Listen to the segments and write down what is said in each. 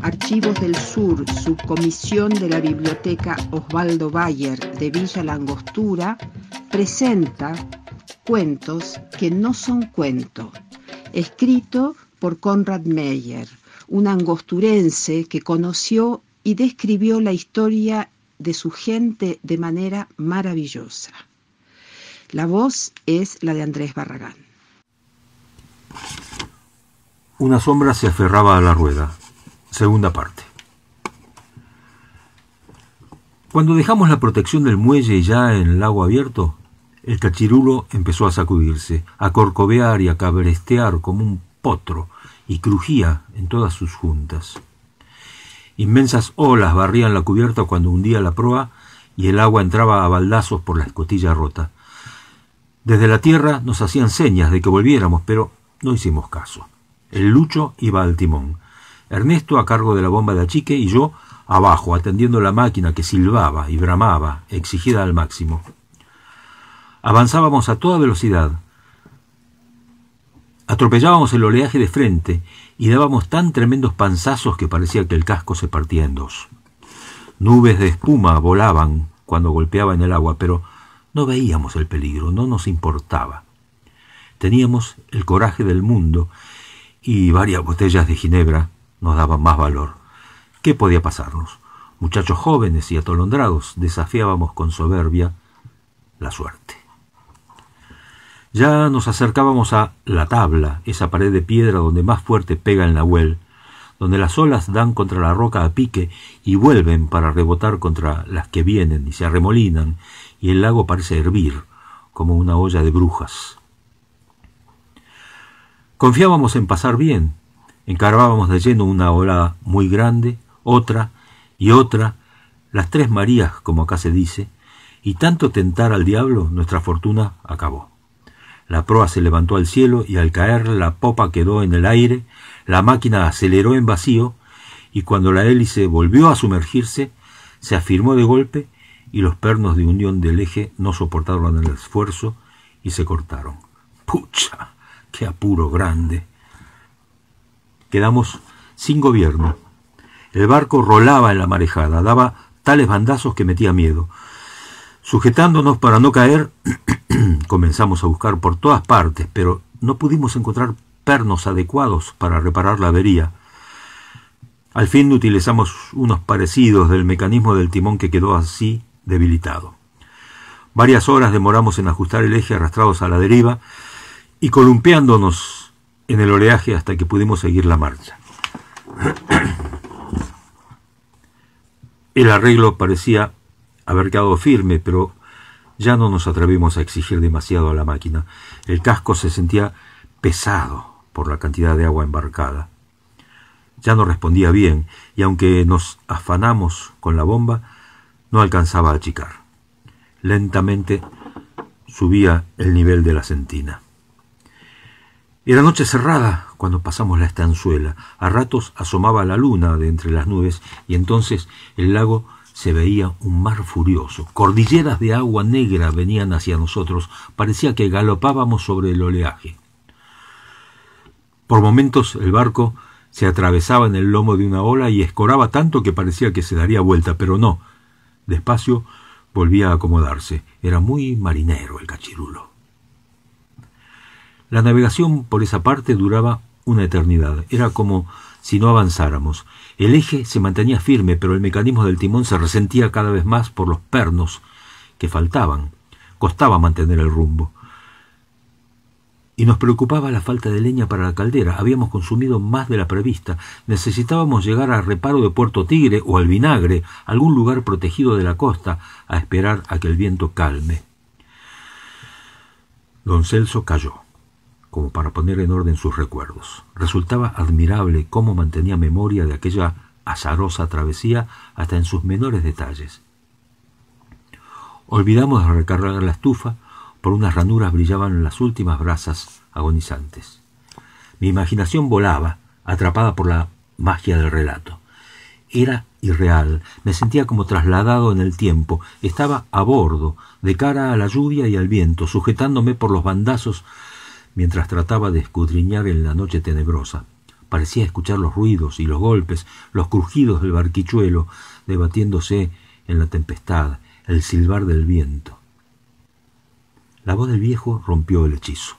Archivos del Sur, Subcomisión de la Biblioteca Osvaldo Bayer de Villa La Angostura, presenta Cuentos que no son cuento, escrito por Conrad Meyer, un angosturense que conoció y describió la historia de su gente de manera maravillosa. La voz es la de Andrés Barragán. Una sombra se aferraba a la rueda. Segunda parte. Cuando dejamos la protección del muelle ya en el lago abierto, el cachirulo empezó a sacudirse, a corcovear y a cabrestear como un potro, y crujía en todas sus juntas. Inmensas olas barrían la cubierta cuando hundía la proa y el agua entraba a baldazos por la escotilla rota. Desde la tierra nos hacían señas de que volviéramos, pero no hicimos caso. El Lucho iba al timón, Ernesto a cargo de la bomba de achique y yo abajo, atendiendo la máquina que silbaba y bramaba, exigida al máximo. Avanzábamos a toda velocidad. Atropellábamos el oleaje de frente y dábamos tan tremendos panzazos que parecía que el casco se partía en dos. Nubes de espuma volaban cuando golpeaba en el agua, pero no veíamos el peligro, no nos importaba. Teníamos el coraje del mundo y varias botellas de ginebra nos daban más valor. ¿Qué podía pasarnos? Muchachos jóvenes y atolondrados desafiábamos con soberbia la suerte. Ya nos acercábamos a la tabla, esa pared de piedra donde más fuerte pega el nahuel, donde las olas dan contra la roca a pique y vuelven para rebotar contra las que vienen y se arremolinan, y el lago parece hervir, como una olla de brujas. Confiábamos en pasar bien, encarábamos de lleno una ola muy grande, otra y otra, las tres Marías, como acá se dice, y tanto tentar al diablo, nuestra fortuna acabó. La proa se levantó al cielo y al caer la popa quedó en el aire, la máquina aceleró en vacío y cuando la hélice volvió a sumergirse, se afirmó de golpe y los pernos de unión del eje no soportaron el esfuerzo y se cortaron. ¡Pucha! ¡Qué apuro grande! Quedamos sin gobierno. El barco rolaba en la marejada, daba tales bandazos que metía miedo. Sujetándonos para no caer, comenzamos a buscar por todas partes, pero no pudimos encontrar pernos adecuados para reparar la avería. Al fin utilizamos unos parecidos del mecanismo del timón que quedó así debilitado. Varias horas demoramos en ajustar el eje arrastrados a la deriva y columpiándonos en el oleaje hasta que pudimos seguir la marcha. El arreglo parecía haber quedado firme, pero ya no nos atrevimos a exigir demasiado a la máquina. El casco se sentía pesado por la cantidad de agua embarcada. Ya no respondía bien, y aunque nos afanamos con la bomba, no alcanzaba a achicar. Lentamente subía el nivel de la sentina. Era noche cerrada cuando pasamos la estanzuela. A ratos asomaba la luna de entre las nubes, y entonces el lago se veía un mar furioso. Cordilleras de agua negra venían hacia nosotros. Parecía que galopábamos sobre el oleaje. Por momentos el barco se atravesaba en el lomo de una ola y escoraba tanto que parecía que se daría vuelta, pero no. Despacio volvía a acomodarse. Era muy marinero el cachirulo. La navegación por esa parte duraba una eternidad. Era como si no avanzáramos. El eje se mantenía firme, pero el mecanismo del timón se resentía cada vez más por los pernos que faltaban. Costaba mantener el rumbo. Y nos preocupaba la falta de leña para la caldera. Habíamos consumido más de la prevista. Necesitábamos llegar a Reparo de Puerto Tigre o al Vinagre, algún lugar protegido de la costa, a esperar a que el viento calme. Don Celso calló, como para poner en orden sus recuerdos. Resultaba admirable cómo mantenía memoria de aquella azarosa travesía hasta en sus menores detalles. Olvidamos de recargar la estufa. Por unas ranuras brillaban las últimas brasas agonizantes. Mi imaginación volaba, atrapada por la magia del relato. Era irreal, me sentía como trasladado en el tiempo. Estaba a bordo, de cara a la lluvia y al viento, sujetándome por los bandazos mientras trataba de escudriñar en la noche tenebrosa. parecía escuchar los ruidos y los golpes, los crujidos del barquichuelo debatiéndose en la tempestad, el silbar del viento. La voz del viejo rompió el hechizo.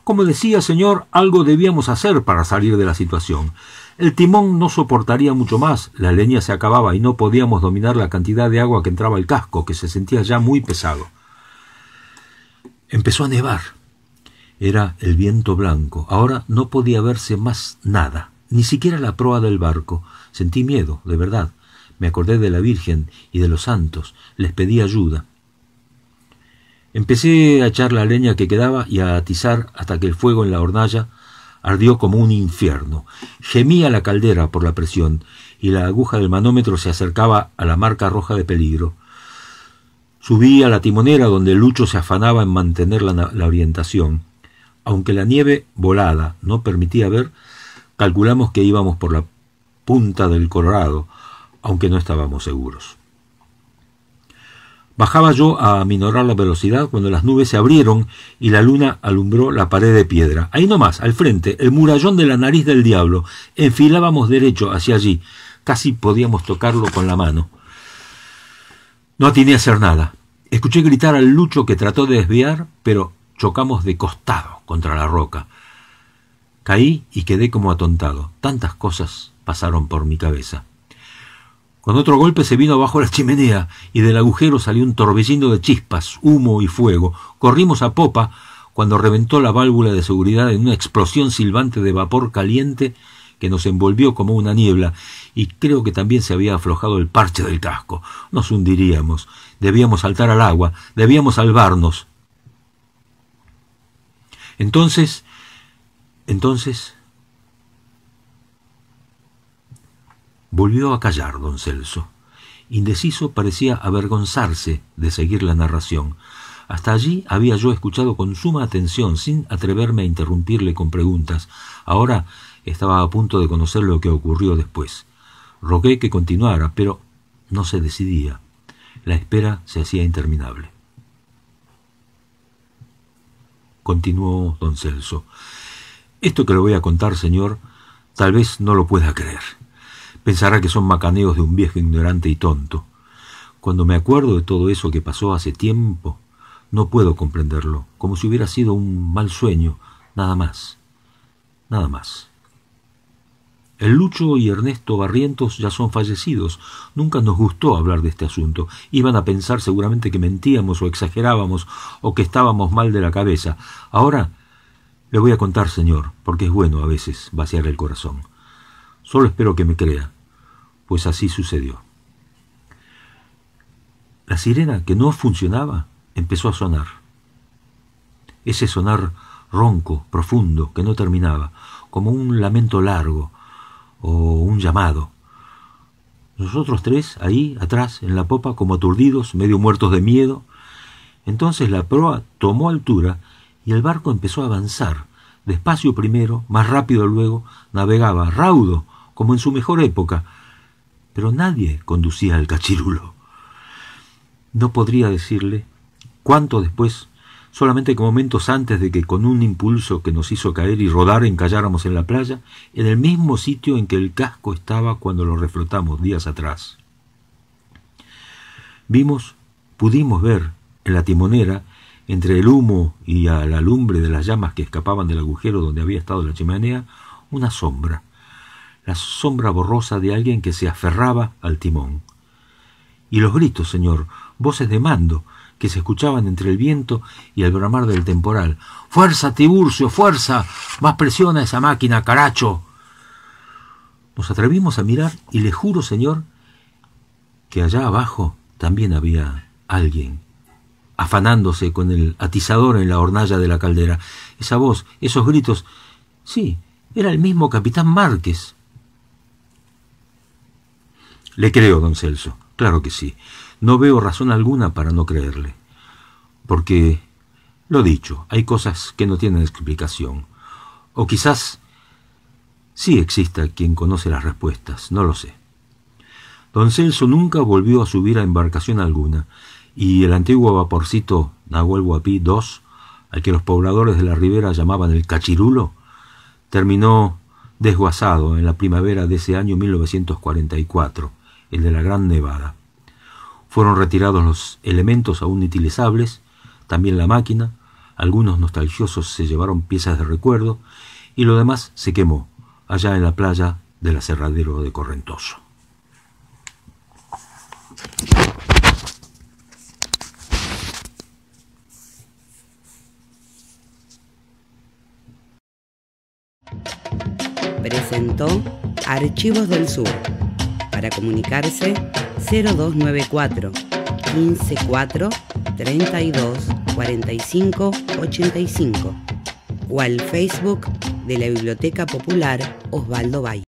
Como decía, señor, algo debíamos hacer para salir de la situación. El timón no soportaría mucho más, la leña se acababa y no podíamos dominar la cantidad de agua que entraba al casco, que se sentía ya muy pesado. Empezó a nevar. Era el viento blanco. Ahora no podía verse más nada, ni siquiera la proa del barco. Sentí miedo, de verdad. Me acordé de la Virgen y de los santos. Les pedí ayuda. Empecé a echar la leña que quedaba y a atizar hasta que el fuego en la hornalla ardió como un infierno. Gemía la caldera por la presión y la aguja del manómetro se acercaba a la marca roja de peligro. Subí a la timonera donde Lucho se afanaba en mantener la orientación. Aunque la nieve volada no permitía ver, calculamos que íbamos por la punta del Colorado, aunque no estábamos seguros. Bajaba yo a aminorar la velocidad cuando las nubes se abrieron y la luna alumbró la pared de piedra. Ahí nomás, al frente, el murallón de la nariz del diablo. Enfilábamos derecho hacia allí. Casi podíamos tocarlo con la mano. No atiné a hacer nada. Escuché gritar al Lucho que trató de desviar, pero chocamos de costado contra la roca. Caí y quedé como atontado. Tantas cosas pasaron por mi cabeza. Con otro golpe se vino abajo la chimenea y del agujero salió un torbellino de chispas, humo y fuego. Corrimos a popa cuando reventó la válvula de seguridad en una explosión silbante de vapor caliente que nos envolvió como una niebla, y creo que también se había aflojado el parche del casco. Nos hundiríamos. Debíamos saltar al agua. Debíamos salvarnos. Entonces... Volvió a callar don Celso. Indeciso, parecía avergonzarse de seguir la narración. Hasta allí había yo escuchado con suma atención, sin atreverme a interrumpirle con preguntas. Ahora estaba a punto de conocer lo que ocurrió después. Rogué que continuara, pero no se decidía. La espera se hacía interminable. Continuó don Celso. Esto que le voy a contar, señor, tal vez no lo pueda creer. Pensará que son macaneos de un viejo ignorante y tonto. Cuando me acuerdo de todo eso que pasó hace tiempo, no puedo comprenderlo, como si hubiera sido un mal sueño, nada más, nada más. El Lucho y Ernesto Barrientos ya son fallecidos. Nunca nos gustó hablar de este asunto. Iban a pensar seguramente que mentíamos o exagerábamos o que estábamos mal de la cabeza. Ahora le voy a contar, señor, porque es bueno a veces vaciar el corazón. Solo espero que me crea, pues así sucedió. La sirena, que no funcionaba, empezó a sonar. Ese sonar ronco, profundo, que no terminaba, como un lamento largo o un llamado. Nosotros tres, ahí atrás, en la popa, como aturdidos, medio muertos de miedo. Entonces la proa tomó altura y el barco empezó a avanzar. Despacio primero, más rápido luego, navegaba, raudo, como en su mejor época, pero nadie conducía al cachirulo. No podría decirle cuánto después, solamente que momentos antes de que con un impulso que nos hizo caer y rodar encalláramos en la playa, en el mismo sitio en que el casco estaba cuando lo reflotamos días atrás. Pudimos ver en la timonera, entre el humo y a la lumbre de las llamas que escapaban del agujero donde había estado la chimenea, una sombra. La sombra borrosa de alguien que se aferraba al timón. Y los gritos, señor, voces de mando, que se escuchaban entre el viento y el bramar del temporal. ¡Fuerza, Tiburcio, fuerza! ¡Más presión a esa máquina, caracho! Nos atrevimos a mirar y le juro, señor, que allá abajo también había alguien, afanándose con el atizador en la hornalla de la caldera. Esa voz, esos gritos, sí, era el mismo capitán Márquez. Le creo, don Celso, claro que sí. No veo razón alguna para no creerle. Porque, lo dicho, hay cosas que no tienen explicación. O quizás sí exista quien conoce las respuestas, no lo sé. Don Celso nunca volvió a subir a embarcación alguna, y el antiguo vaporcito Nahuel Huapi II, al que los pobladores de la ribera llamaban el cachirulo, terminó desguazado en la primavera de ese año 1944, el de la Gran Nevada. Fueron retirados los elementos aún utilizables, también la máquina, algunos nostalgiosos se llevaron piezas de recuerdo y lo demás se quemó, allá en la playa del aserradero de Correntoso. Presentó Archivos del Sur. Para comunicarse, 0294 154 32 45 85 o al Facebook de la Biblioteca Popular Osvaldo Bayer.